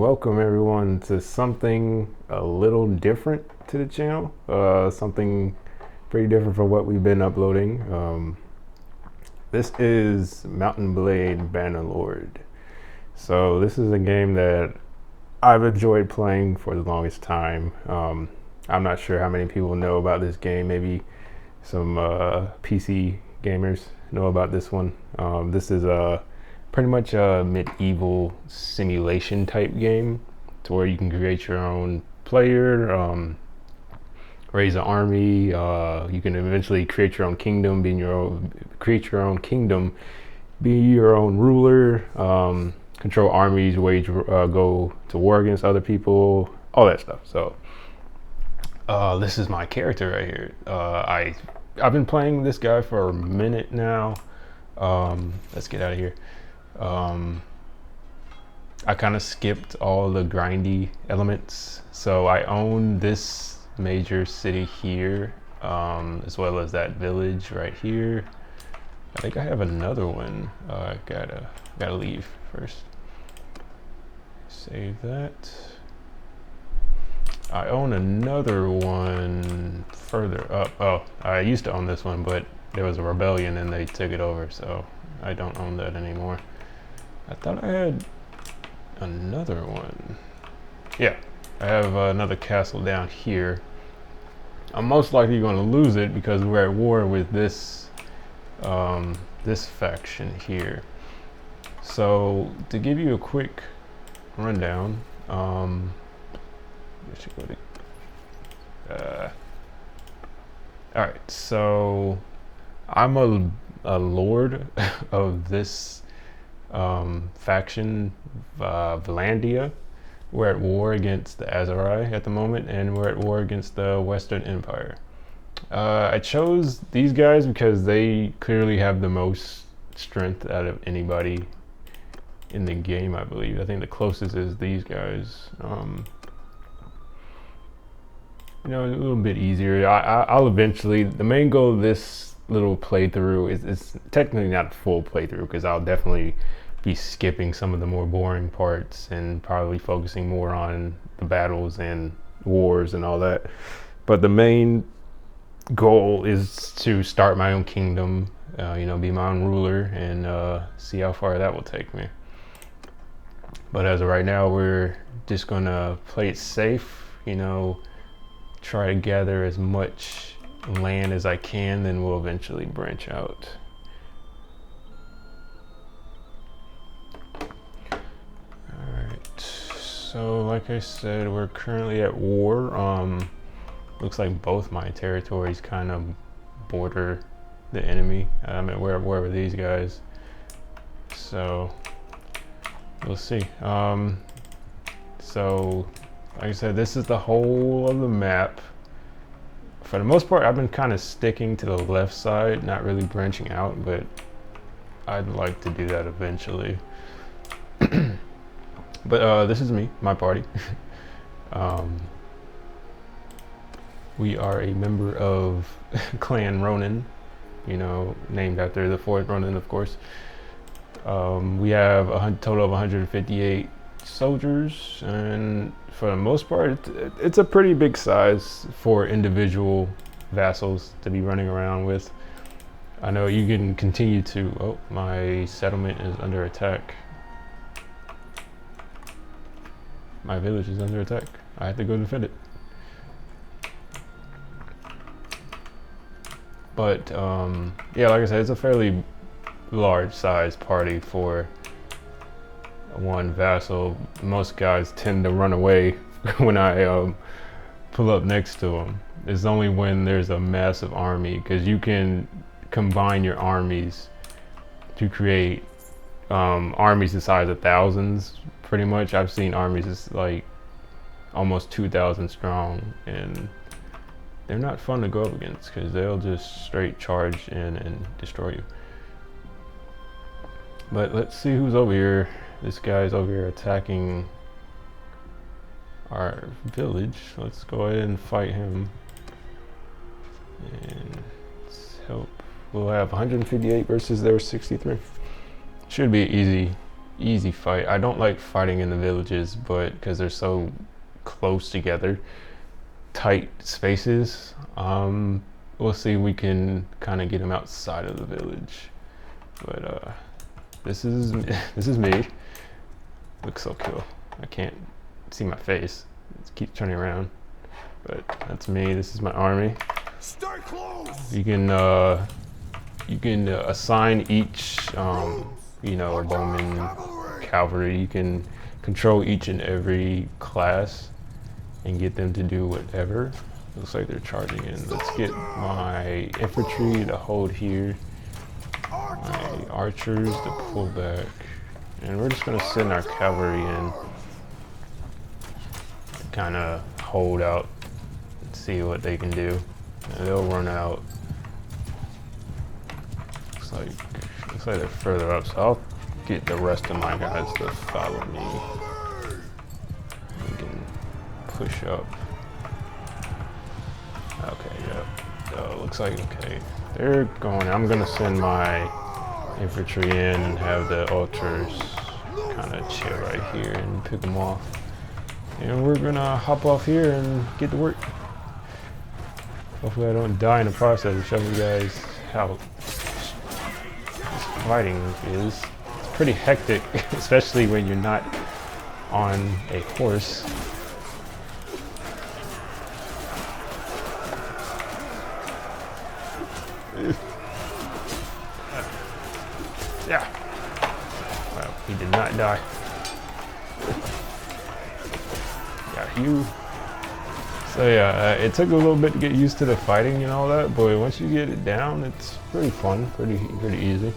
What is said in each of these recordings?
welcome everyone to something a little different to the channel. Something pretty different from what we've been uploading. This is Mountain Blade Bannerlord. So this is a game that I've enjoyed playing for the longest time. I'm not sure how many people know about this game. Maybe some PC gamers know about this one. This is pretty much a medieval simulation type game to where you can create your own player, raise an army. You can eventually create your own kingdom, create your own kingdom, be your own ruler, control armies, go to war against other people, all that stuff. So this is my character right here. I've been playing this guy for a minute now. Let's get out of here. I kind of skipped all the grindy elements, so I own this major city here, as well as that village right here. I think I have another one. I gotta leave first. Save that. I own another one further up. Oh, I used to own this one, but there was a rebellion and they took it over, so I don't own that anymore. I thought I had another one. Yeah, I have another castle down here. I'm most likely going to lose it because we're at war with this this faction here. So to give you a quick rundown, all right, so I'm a lord of this faction, Valandia. We're at war against the Azerai at the moment, and we're at war against the Western Empire. I chose these guys because they clearly have the most strength out of anybody in the game, I believe. I think the closest is these guys. You know, a little bit easier. I'll eventually, the main goal of this little playthrough is technically not a full playthrough, because I'll definitely be skipping some of the more boring parts and probably focusing more on the battles and wars and all that. But the main goal is to start my own kingdom, you know, be my own ruler, and see how far that will take me. But as of right now, we're just gonna play it safe, you know, try to gather as much land as I can, then we'll eventually branch out. Alright, so like I said, we're currently at war. Looks like both my territories kind of border the enemy. I'm at war with these guys, so we'll see. So like I said, this is the whole of the map. For the most part, I've been kind of sticking to the left side, not really branching out, but I'd like to do that eventually. But this is me, my party. We are a member of Clan Ronin, you know, named after the fourth Ronin, of course. We have a total of 158 soldiers, and for the most part, it's a pretty big size for individual vassals to be running around with. I know you can continue to... Oh, my settlement is under attack. My village is under attack. I have to go defend it. But yeah, like I said, it's a fairly large size party for one vassal. Most guys tend to run away when I pull up next to them. It's only when there's a massive army, because you can combine your armies to create armies the size of thousands, pretty much. I've seen armies that's like almost 2,000 strong, and they're not fun to go up against because they'll just straight charge in and destroy you. But let's see who's over here. This guy's over here attacking our village. Let's go ahead and fight him. And let's help. We'll have 158 versus their 63. Should be an easy easy fight. I don't like fighting in the villages, but because they're so close together, tight spaces, we'll see if we can kind of get them outside of the village. But this is me. Looks so cool. I can't see my face. It keeps turning around, but that's me. This is my army. Stay close. You can assign each you know, bowman, cavalry. You can control each and every class and get them to do whatever. Looks like they're charging in. Let's get my infantry to hold here, my archers to pull back, and we're just gonna send our cavalry in, kind of hold out and see what they can do. And they'll run out. Looks like they're further up, so I'll get the rest of my guys to follow me. We can push up. Okay, yeah. Looks like, okay, they're going. I'm gonna send my infantry in and have the archers kind of chill right here and pick them off. And we're gonna hop off here and get to work. Hopefully I don't die in the process of showing you guys how fighting is. It's pretty hectic, especially when you're not on a horse. Yeah. Well, he did not die. Got you. So yeah, it took a little bit to get used to the fighting and all that, but once you get it down, it's pretty fun, pretty easy.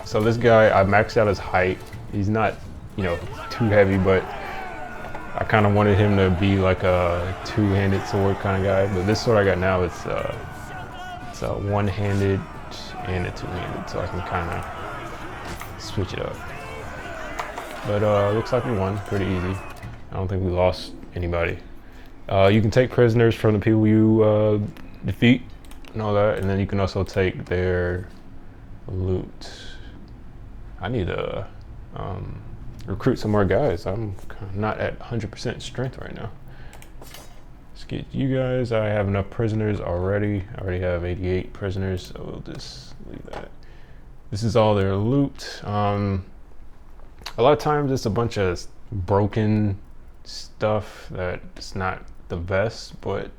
So this guy, I maxed out his height. He's not, you know, too heavy, but I kind of wanted him to be like a two-handed sword kind of guy. But this sword I got now, it's a one-handed and a two-handed, so I can kind of switch it up. But looks like we won pretty easy. I don't think we lost anybody. You can take prisoners from the people you defeat and all that, and then you can also take their loot. I need to recruit some more guys. I'm not at 100% strength right now. Let's get you guys. I have enough prisoners already. I already have 88 prisoners, so we'll just leave that. This is all their loot. A lot of times it's a bunch of broken stuff that's not the best, but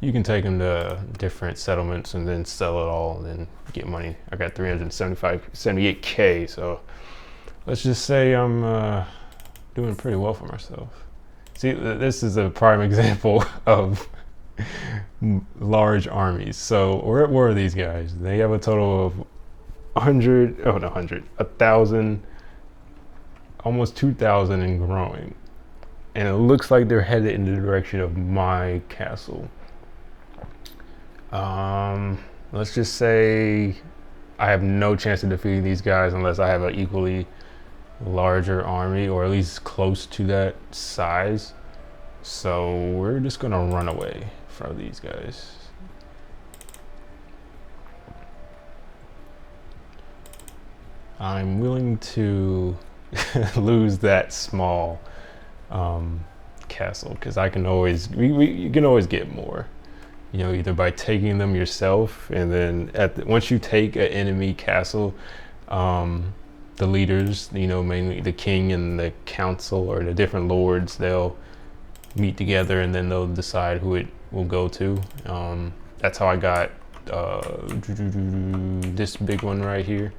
you can take them to different settlements and then sell it all and then get money. I got 78K, so let's just say I'm doing pretty well for myself. See, this is a prime example of large armies. So where were these guys? They have a total of 1,000, almost 2,000 and growing. And it looks like they're headed in the direction of my castle. Let's just say I have no chance of defeating these guys unless I have an equally larger army, or at least close to that size. So we're just gonna run away from these guys. I'm willing to lose that small castle, because I can always, you can always get more. You know, either by taking them yourself, and then once you take an enemy castle, the leaders, you know, mainly the king and the council or the different lords, they'll meet together and then they'll decide who it will go to. That's how I got this big one right here.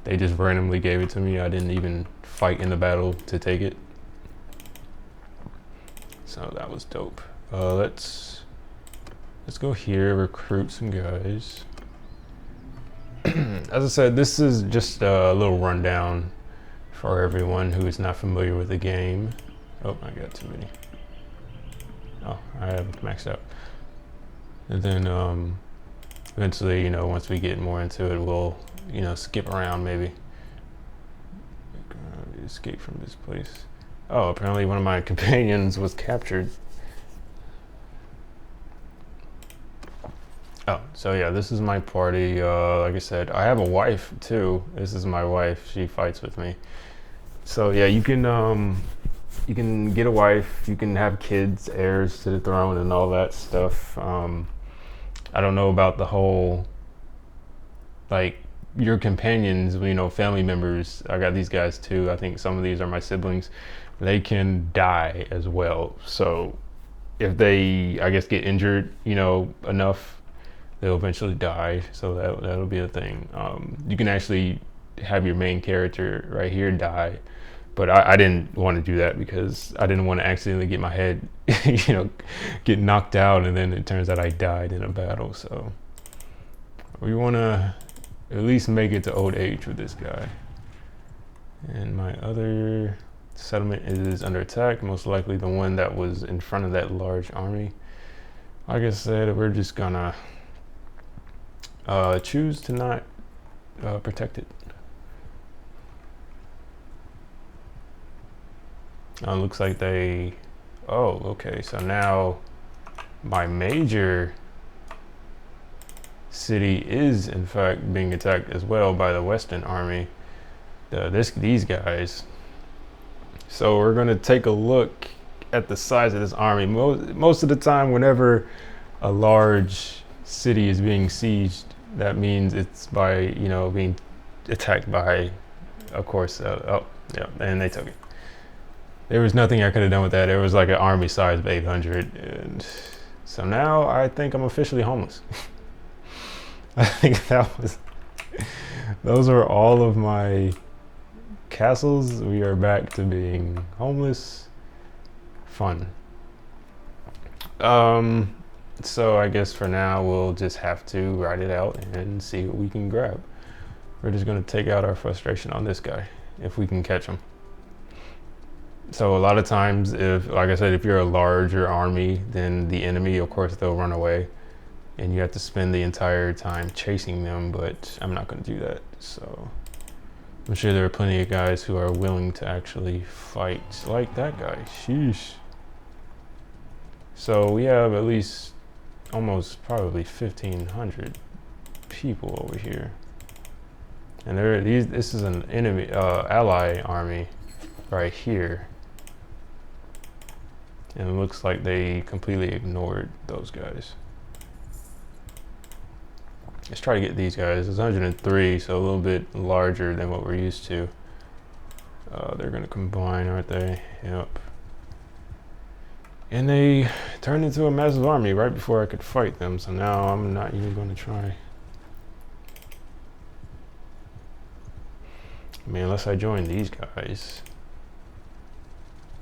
They just randomly gave it to me. I didn't even fight in the battle to take it. So that was dope. Let's go here, recruit some guys. As I said, this is just a little rundown for everyone who is not familiar with the game. Oh, I got too many. Oh, I have maxed out. And then eventually, you know, once we get more into it, we'll, you know, skip around maybe. Escape from this place. Oh, apparently one of my companions was captured. Oh, so yeah, this is my party. Like I said, I have a wife too. This is my wife. She fights with me. So yeah, you can get a wife. You can have kids, heirs to the throne, and all that stuff. I don't know about the whole like your companions, family members. I got these guys too. I think some of these are my siblings. They can die as well. So if they, I guess, get injured, enough, they'll eventually die. So that'll be a thing. You can actually have your main character right here die, but I didn't want to do that because I didn't want to accidentally get my head, get knocked out, and then it turns out I died in a battle. So we want to at least make it to old age with this guy. And my other settlement is under attack, most likely the one that was in front of that large army. Like I said, we're just gonna choose to not protect it. Looks like they, oh, okay, so now my major city is in fact being attacked as well by the Western army, these guys. So we're gonna take a look at the size of this army. Most of the time, whenever a large city is being sieged, that means it's by, being attacked by, of course, oh, yeah, and they took it. There was nothing I could have done with that. It was like an army size of 800. And so now I think I'm officially homeless. I think those are all of my castles. We are back to being homeless. Fun. So I guess for now we'll just have to ride it out and see what we can grab. We're just gonna take out our frustration on this guy if we can catch him. So a lot of times, like I said, if you're a larger army than the enemy, of course they'll run away and you have to spend the entire time chasing them, but I'm not gonna do that. So I'm sure there are plenty of guys who are willing to actually fight, like that guy. Sheesh. So we have at least almost probably 1,500 people over here, and this is an enemy ally army right here, and it looks like they completely ignored those guys. Let's try to get these guys. It's 103, so a little bit larger than what we're used to. They're gonna combine, aren't they? Yep. And they turned into a massive army right before I could fight them, so now I'm not even gonna try. I mean, unless I join these guys.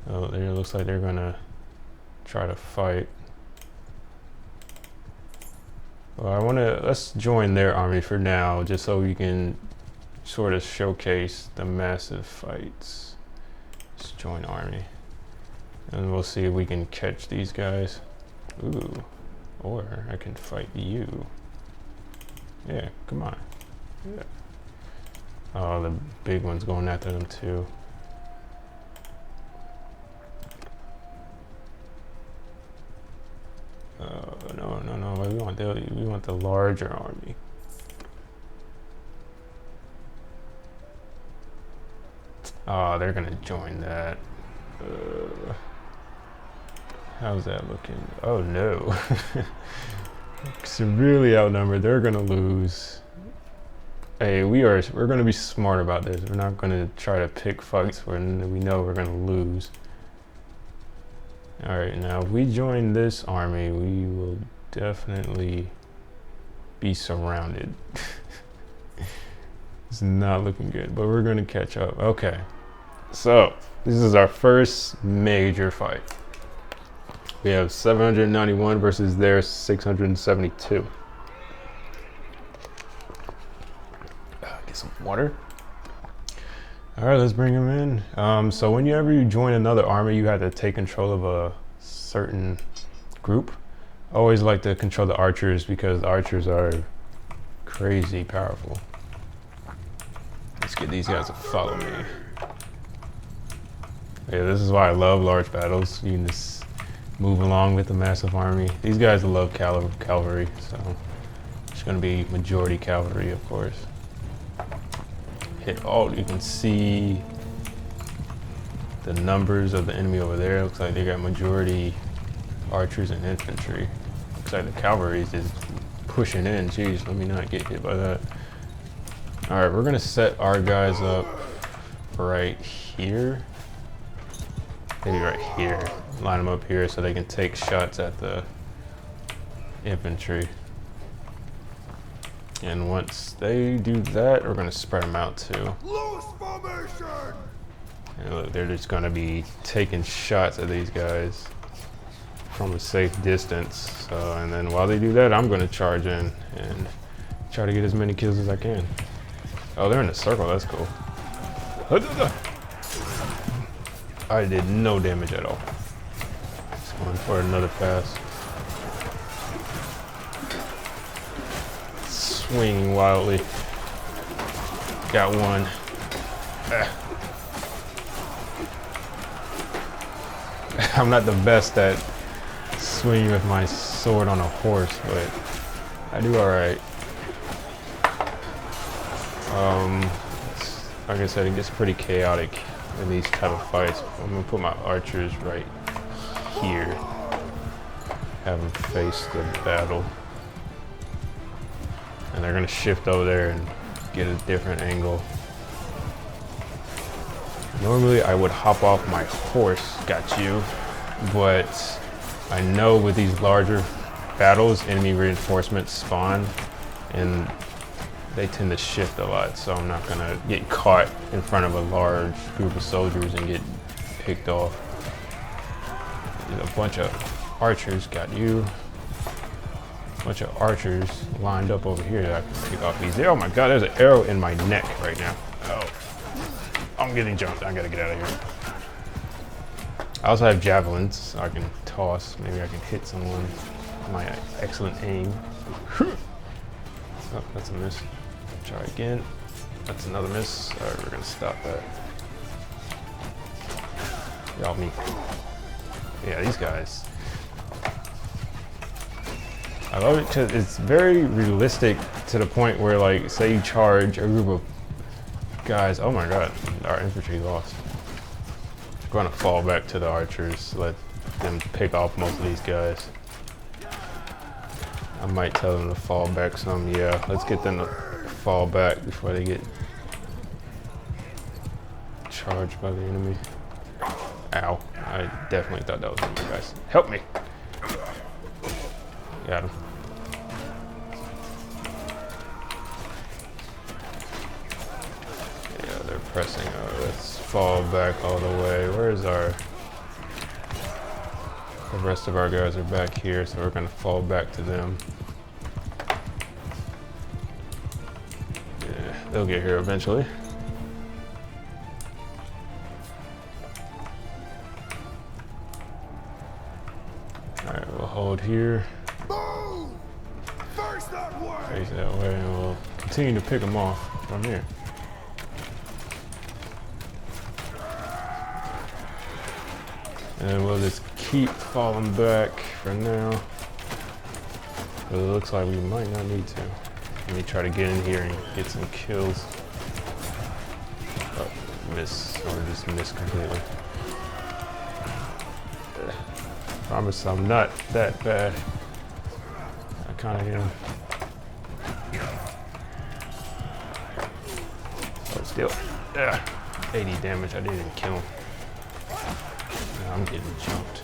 Oh, there looks like they're gonna try to fight. Well, let's join their army for now, just so we can sort of showcase the massive fights. Let's join army. And we'll see if we can catch these guys. Ooh, or I can fight you. Yeah, come on. Yeah. Oh, the big one's going after them too. No, we want the larger army. Oh, they're gonna join that. How's that looking? Oh no. Severely outnumbered. They're gonna lose. Hey, we're gonna be smart about this. We're not gonna try to pick fights when we know we're gonna lose. Alright, now if we join this army, we will definitely be surrounded. It's not looking good, but we're gonna catch up. Okay, so this is our first major fight. We have 791 versus their 672. Get some water. All right, let's bring him in. So whenever you join another army, you have to take control of a certain group. I always like to control the archers because the archers are crazy powerful. Let's get these guys to follow me. Yeah, this is why I love large battles. You can just move along with the massive army. These guys love cavalry, so It's going to be majority cavalry, of course. Hit alt, you can see the numbers of the enemy over there. Looks like they got majority archers and infantry. Looks like the cavalry is just pushing in. Jeez, let me not get hit by that. All right, we're gonna set our guys up right here. Maybe right here. Line them up here so they can take shots at the infantry. And once they do that, we're gonna spread them out too. And look, they're just gonna be taking shots at these guys from a safe distance. And then while they do that, I'm gonna charge in and try to get as many kills as I can. Oh, they're in a circle, that's cool. I did no damage at all. Just going for another pass. Swinging wildly. Got one. I'm not the best at swinging with my sword on a horse, but I do alright. Like I said, it gets pretty chaotic in these type of fights. I'm gonna put my archers right here. Have them face the battle. And they're gonna shift over there and get a different angle. Normally I would hop off my horse, got you, but I know with these larger battles, enemy reinforcements spawn and they tend to shift a lot, so I'm not gonna get caught in front of a large group of soldiers and get picked off. There's a bunch of archers, got you. A bunch of archers lined up over here that I can pick off easy. Oh my god, there's an arrow in my neck right now. Oh, I'm getting jumped. I gotta get out of here. I also have javelins, so I can toss. Maybe I can hit someone with my excellent aim. Oh, that's a miss. Try again. That's another miss. All right, we're gonna stop that. Y'all me. Yeah, these guys. I love it because it's very realistic to the point where, like, say you charge a group of guys. Oh my god, our infantry lost. We're gonna fall back to the archers, let them pick off most of these guys. I might tell them to fall back some. Yeah, let's get them to fall back before they get charged by the enemy. Ow, I definitely thought that was one of you guys. Help me. Got him. Yeah, they're pressing. Let's fall back all the way. Where's our... The rest of our guys are back here, so we're gonna fall back to them. Yeah, they'll get here eventually. Alright, we'll hold here. Face that way, and we'll continue to pick them off from here. And we'll just keep falling back for now. But it looks like we might not need to. Let me try to get in here and get some kills. Oh, miss, or just miss completely. Promise I'm not that bad. I kind of am. Oh, still, 80 damage. I didn't kill him. Now I'm getting jumped.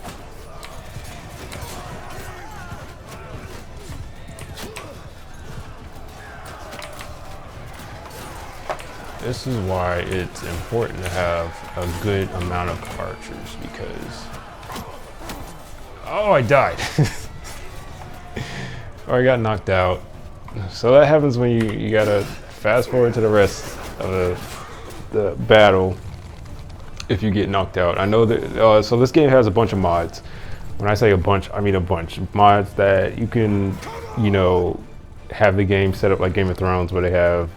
This is why it's important to have a good amount of archers, because... Oh, I died. Or I got knocked out. So that happens when you gotta fast forward to the rest of the battle if you get knocked out. I know that, so this game has a bunch of mods. When I say a bunch, I mean a bunch. Mods that you can, you know, have the game set up like Game of Thrones, where they have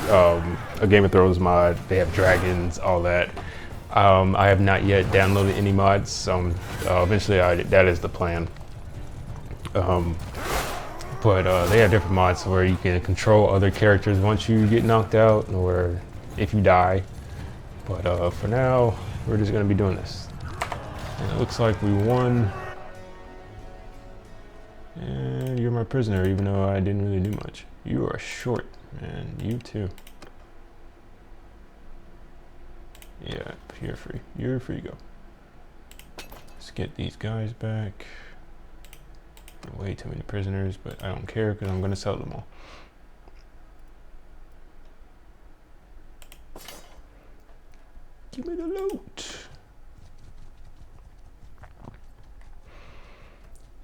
a Game of Thrones mod, they have dragons, all that. I have not yet downloaded any mods, so eventually that is the plan. But they have different mods where you can control other characters once you get knocked out or if you die. But for now, we're just gonna be doing this. And it looks like we won. And you're my prisoner, even though I didn't really do much. You are short, man. You too. Yeah, you're free. You're free to go. Let's get these guys back. Way too many prisoners, but I don't care because I'm going to sell them all. Give me the loot.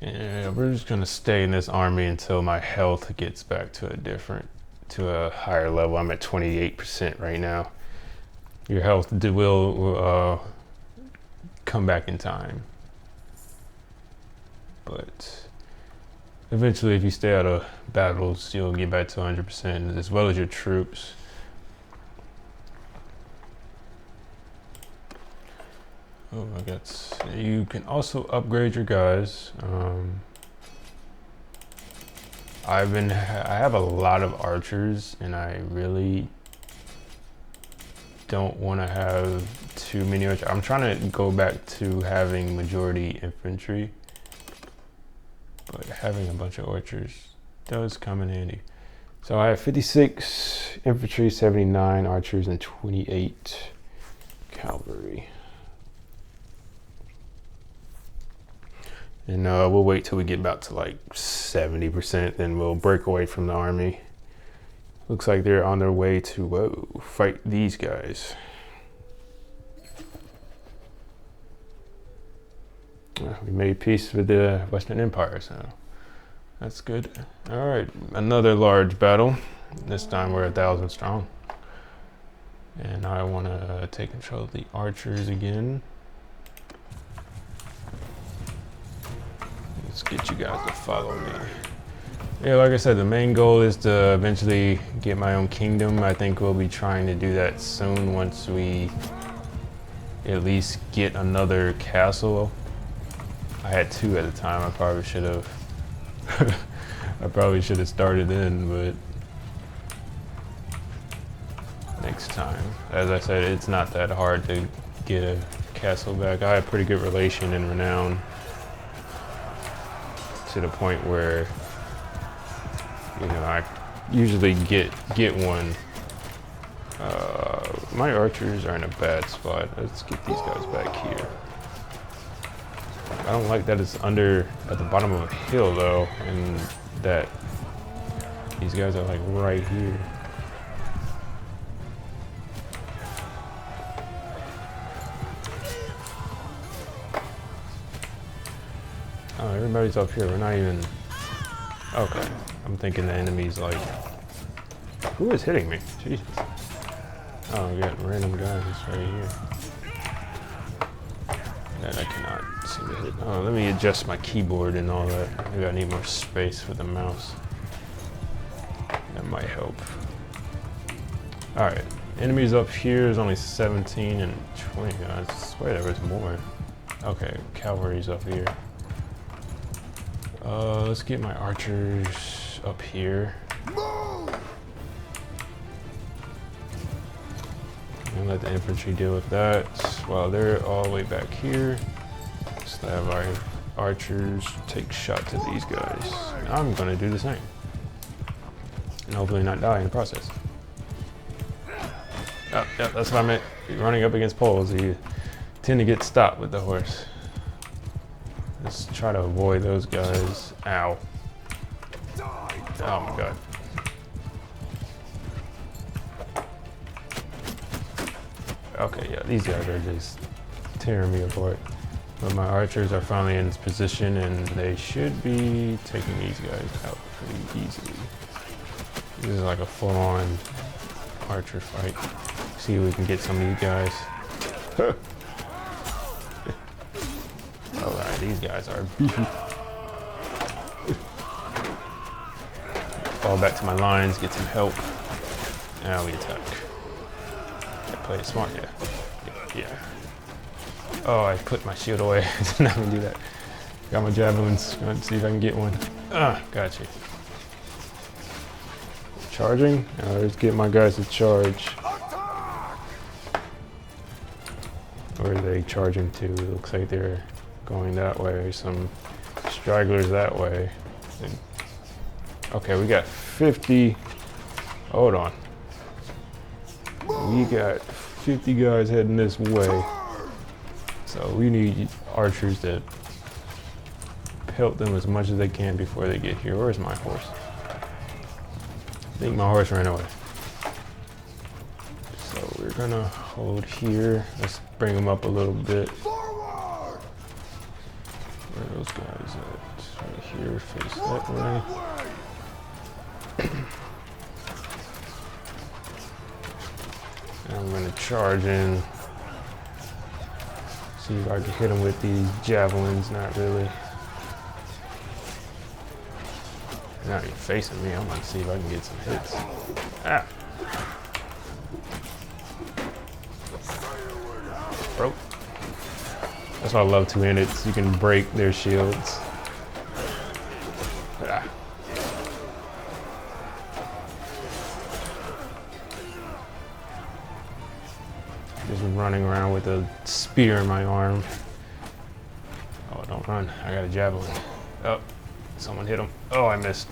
And we're just going to stay in this army until my health gets back to a higher level. I'm at 28% right now. Your health will come back in time. But eventually, if you stay out of battles, you'll get back to 100%, as well as your troops. Oh, I guess you can also upgrade your guys. I have a lot of archers, and I really don't want to have too many archers. I'm trying to go back to having majority infantry, but having a bunch of archers does come in handy. So I have 56 infantry, 79 archers, and 28 cavalry. And we'll wait till we get about to like 70%, then we'll break away from the army. Looks like they're on their way to fight these guys. We made peace with the Western Empire, so that's good. All right, another large battle. This time we're 1,000 strong. And I want to take control of the archers again. Let's get you guys to follow me. Yeah, like I said, the main goal is to eventually get my own kingdom. I think we'll be trying to do that soon once we at least get another castle. I had 2 at the time. I probably should have started in, but next time. As I said, it's not that hard to get a castle back. I have pretty good relation and renown, to the point where, you know, I usually get one. My archers are in a bad spot. Let's get these guys back here. I don't like that it's at the bottom of a hill though, and that these guys are like right here. Oh, everybody's up here. We're not even... Okay. I'm thinking the enemy's like... Who is hitting me? Jesus. Oh, we got random guys right here. That I cannot seem to hit. Oh, let me adjust my keyboard and all that. Maybe I need more space for the mouse. That might help. Alright. Enemies up here. There's only 17 and 20. I swear there was more. Okay, cavalry's up here. Let's get my archers up here. And let the infantry deal with that while they're all the way back here. Let's have our archers take shot to these guys. And I'm gonna do the same. And hopefully not die in the process. Oh, yeah, that's what I meant. You're running up against poles, you tend to get stopped with the horse. Let's try to avoid those guys. Ow. Oh my god. Okay, yeah, these guys are just tearing me apart. But my archers are finally in this position and they should be taking these guys out pretty easily. This is like a full-on archer fight. See if we can get some of you guys. Alright, these guys are beefy. Fall back to my lines, get some help. Now we attack. I play it smart, yeah. Oh, I put my shield away. I did not even do that. Got my javelins. Let's see if I can get one. Ah, got you. Charging? Let's get my guys to charge. Where are they charging to? It looks like they're going that way. Some stragglers that way. Okay, we got 50. Hold on. We got 50 guys heading this way. So we need archers to pelt them as much as they can before they get here. Where's my horse? I think my horse ran away. So we're gonna hold here. Let's bring them up a little bit. Where are those guys at? Right here, face that way. And I'm gonna charge in. See if I can hit them with these javelins. Not really. They're not even facing me. I'm gonna see if I can get some hits. Ah! Broke. That's why I love two-handed. You can break their shields. Ah. Just running around with a spear in my arm. Oh, don't run. I got a javelin. Oh, someone hit him. Oh, I missed.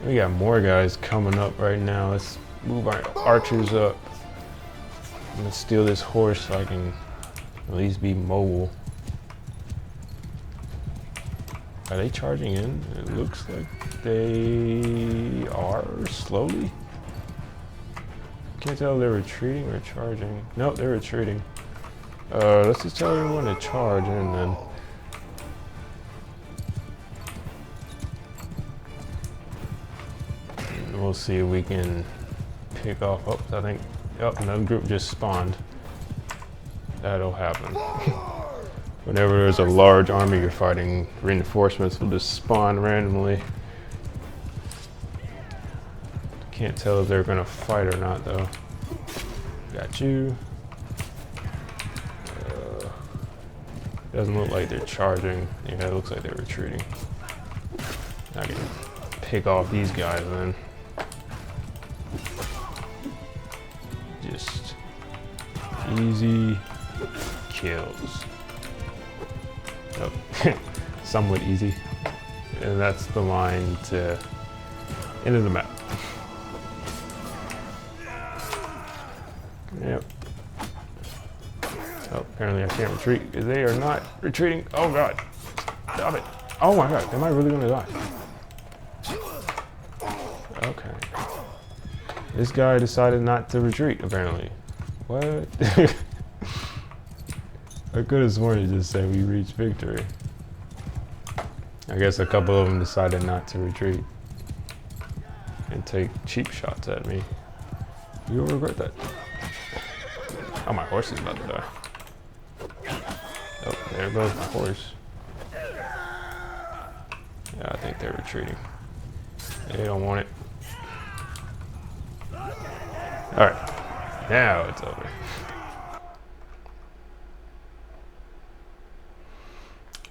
We got more guys coming up right now. Let's move our archers up. I'm gonna steal this horse so I can at least be mobile. Are they charging in? It looks like they are slowly. Can't tell if they're retreating or charging. Nope, they're retreating. Let's just tell everyone to charge in then. And we'll see if we can pick off. Oh, I think, oh, another group just spawned. That'll happen. Whenever there's a large army you're fighting, reinforcements will just spawn randomly. Can't tell if they're gonna fight or not though. Got you. Doesn't look like they're charging. Yeah, it looks like they're retreating. I can pick off these guys then. Just easy kills. Oh, somewhat easy. And that's the line to end of the map. Yep. Oh, apparently I can't retreat because they are not retreating. Oh god. Stop it. Oh my god, am I really gonna die? Okay. This guy decided not to retreat, apparently. What? I could have sworn he just said we reached victory. I guess a couple of them decided not to retreat and take cheap shots at me. You'll regret that. Oh, my horse is about to die. Oh, there goes my horse. Yeah, I think they're retreating. They don't want it. Alright, now it's over.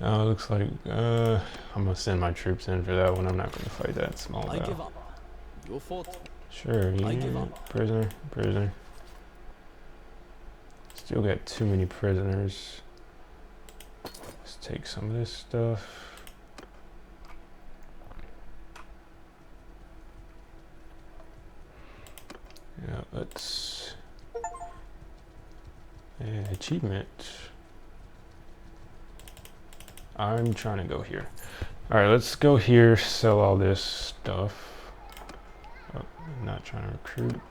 Looks like I'm gonna send my troops in for that one. I'm not gonna fight that small guy. I give up. Your fault. Sure, I give up. Prisoner. Still got too many prisoners. Let's take some of this stuff. Yeah, let's achievement. I'm trying to go here. All right, let's go here, sell all this stuff. Oh, I'm not trying to recruit,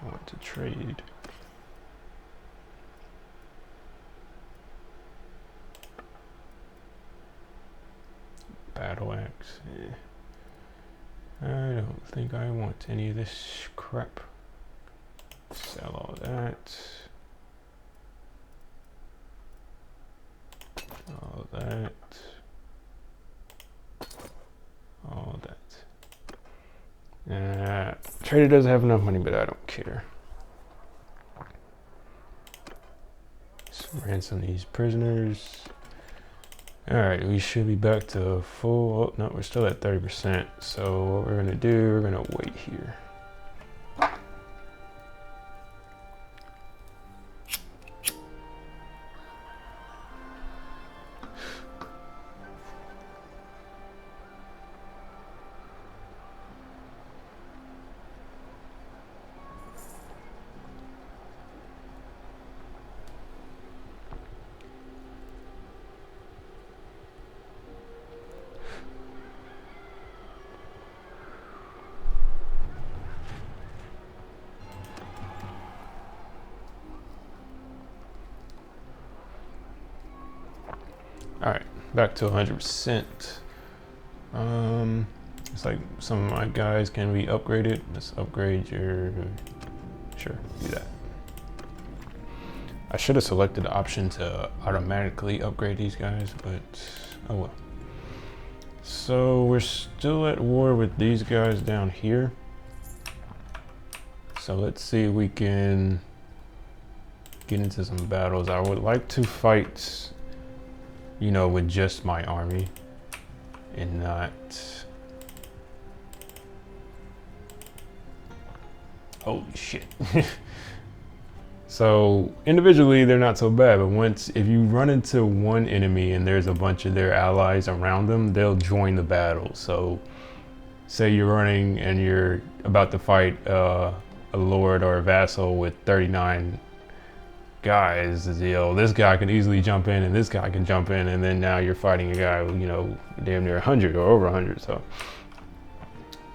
I want to trade. Battle axe. I don't think I want any of this crap. Sell all that. All that. All that. Trader doesn't have enough money, but I don't care. Just ransom these prisoners. All right, we should be back to full. Oh, no, we're still at 30%. So what we're gonna do, we're gonna wait here. All right, back to 100%. It's like some of my guys can be upgraded. Let's upgrade your, sure, do that. I should have selected the option to automatically upgrade these guys, but oh well. So we're still at war with these guys down here. So let's see if we can get into some battles. I would like to fight, you know, with just my army and not, holy shit. So individually they're not so bad, but if you run into one enemy and there's a bunch of their allies around them, they'll join the battle. So say you're running and you're about to fight a lord or a vassal with 39 guys, you know, this guy can easily jump in and this guy can jump in, and then now you're fighting a guy, you know, damn near 100 or over 100. So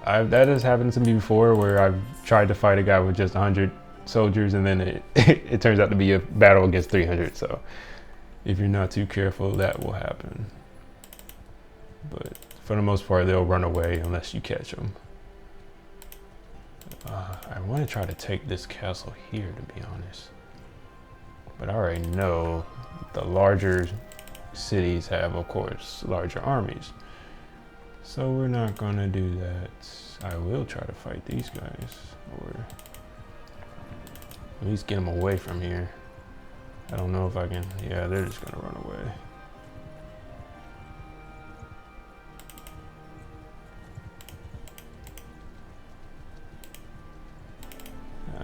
that has happened to me before, where I've tried to fight a guy with just 100 soldiers and then it turns out to be a battle against 300. So if you're not too careful, that will happen. But for the most part, they'll run away unless you catch them. I want to try to take this castle here, to be honest. But I already know the larger cities have, of course, larger armies. So we're not gonna do that. I will try to fight these guys, or at least get them away from here. I don't know if I can, yeah, they're just gonna run away.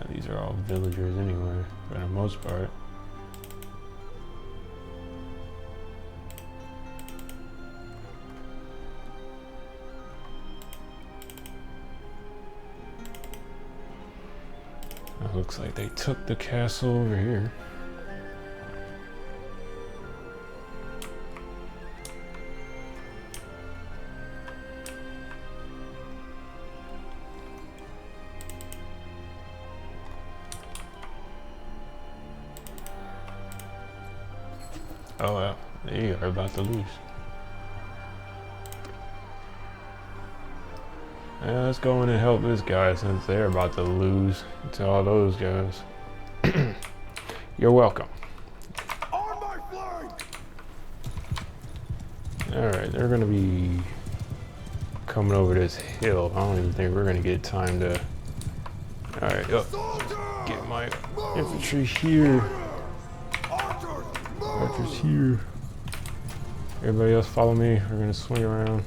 These are all villagers anyway, for the most part. It looks like they took the castle over here. Oh well, they are about to lose. Yeah, let's go in and help this guy since they're about to lose to all those guys. You're welcome. On my flank! Alright, they're gonna be coming over this hill. I don't even think we're gonna get time to. Alright, get my infantry here. Archers here. Everybody else follow me. We're gonna swing around.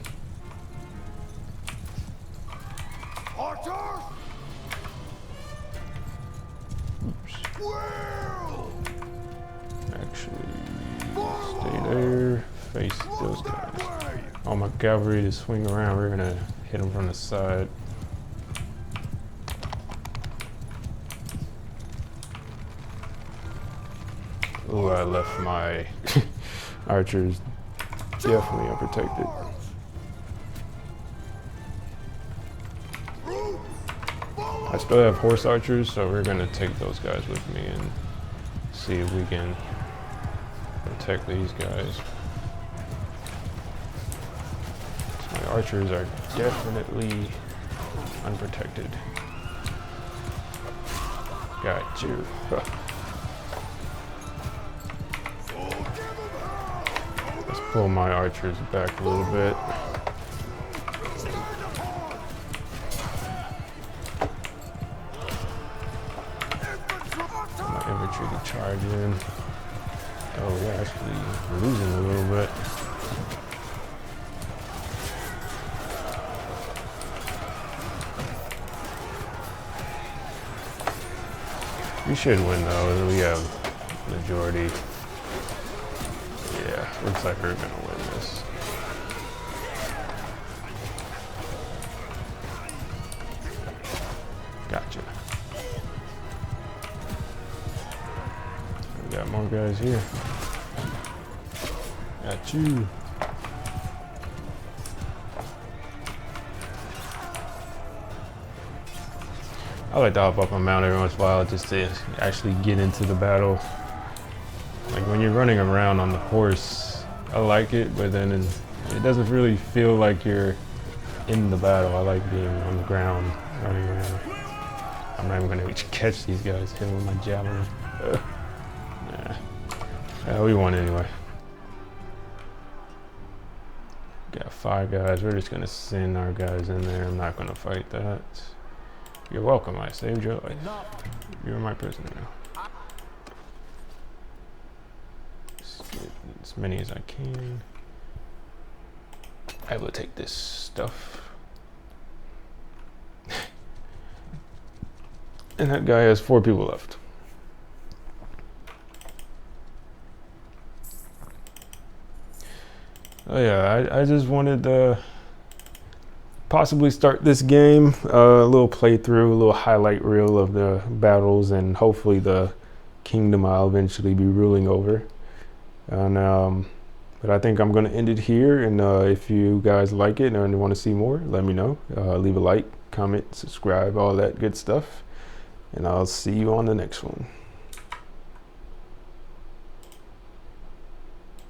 Face those guys. All my cavalry to swing around. We're gonna hit them from the side. Oh, I left my archers definitely unprotected. I still have horse archers, so we're gonna take those guys with me and see if we can protect these guys. My archers are definitely unprotected. Got you. Let's pull my archers back a little bit. My infantry to charge in. Oh, we're actually losing a little bit. We should win though. We have majority. Yeah, looks like we're gonna win this. Gotcha. We got more guys here. Got you. I like to hop up on mount every once in a while just to actually get into the battle. Like when you're running around on the horse, I like it, but then it doesn't really feel like you're in the battle. I like being on the ground, running around. I'm not even gonna catch these guys here with my javelin. Nah. We won anyway. Got 5 guys. We're just gonna send our guys in there. I'm not gonna fight that. You're welcome. I saved your life. You're my prisoner now. Let's get as many as I can. I will take this stuff. And that guy has 4 people left. Oh yeah, I just wanted to possibly start this game, a little playthrough, a little highlight reel of the battles, and hopefully the kingdom I'll eventually be ruling over. And but I think I'm going to end it here, and if you guys like it and want to see more, let me know. Leave a like, comment, subscribe, all that good stuff, and I'll see you on the next one.